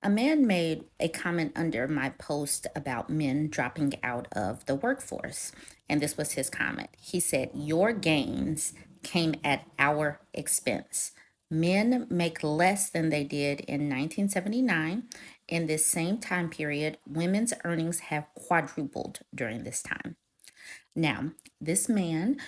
A man made a comment under my post about men dropping out of the workforce. And this was his comment. He said, "Your gains came at our expense. Men make less than they did in 1979. In this same time period, women's earnings have quadrupled during this time." Now, this man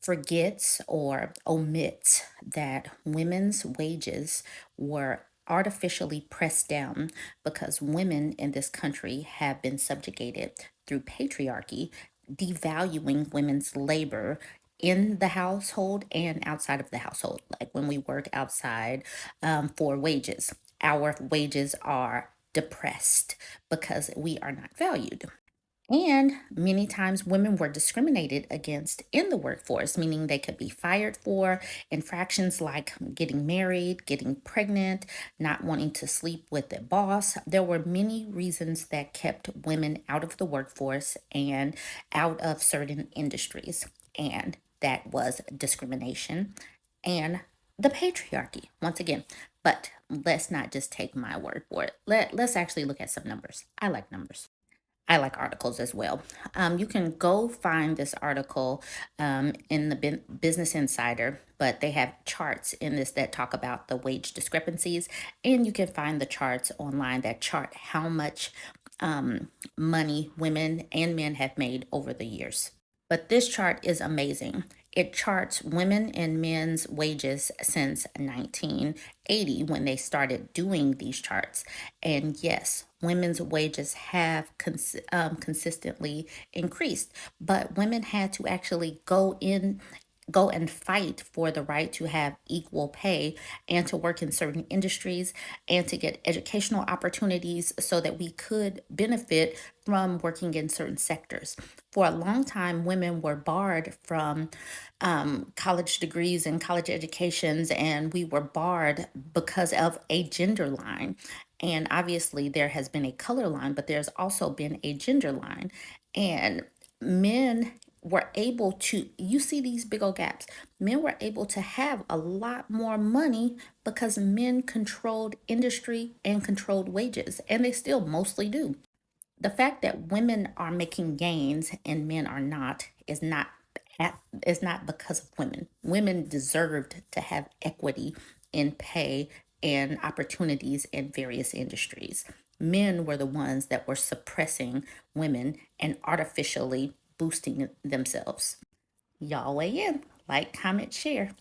forgets or omits that women's wages were artificially pressed down because women in this country have been subjugated through patriarchy, devaluing women's labor in the household and outside of the household. Like when we work outside for wages, our wages are depressed because we are not valued. And many times women were discriminated against in the workforce, meaning they could be fired for infractions like getting married, getting pregnant, not wanting to sleep with their boss. There were many reasons that kept women out of the workforce and out of certain industries. And that was discrimination and the patriarchy, once again. But let's not just take my word for it. Let's actually look at some numbers. I like numbers. I like articles as well. You can go find this article in the Business Insider, but they have charts in this that talk about the wage discrepancies, and you can find the charts online that chart how much money women and men have made over the years. But this chart is amazing. It charts women and men's wages since 1980 when they started doing these charts. And yes, women's wages have consistently increased, but women had to actually go and fight for the right to have equal pay and to work in certain industries and to get educational opportunities so that we could benefit from working in certain sectors. For a long time, women were barred from college degrees and college educations, and we were barred because of a gender line. And obviously, there has been a color line, but there's also been a gender line. And men were able to, you see these big old gaps. Men were able to have a lot more money because men controlled industry and controlled wages, and they still mostly do. The fact that women are making gains and men are not is not because of women. Women deserved to have equity in pay and opportunities in various industries. Men were the ones that were suppressing women and artificially boosting themselves. Y'all weigh in, like, comment, share.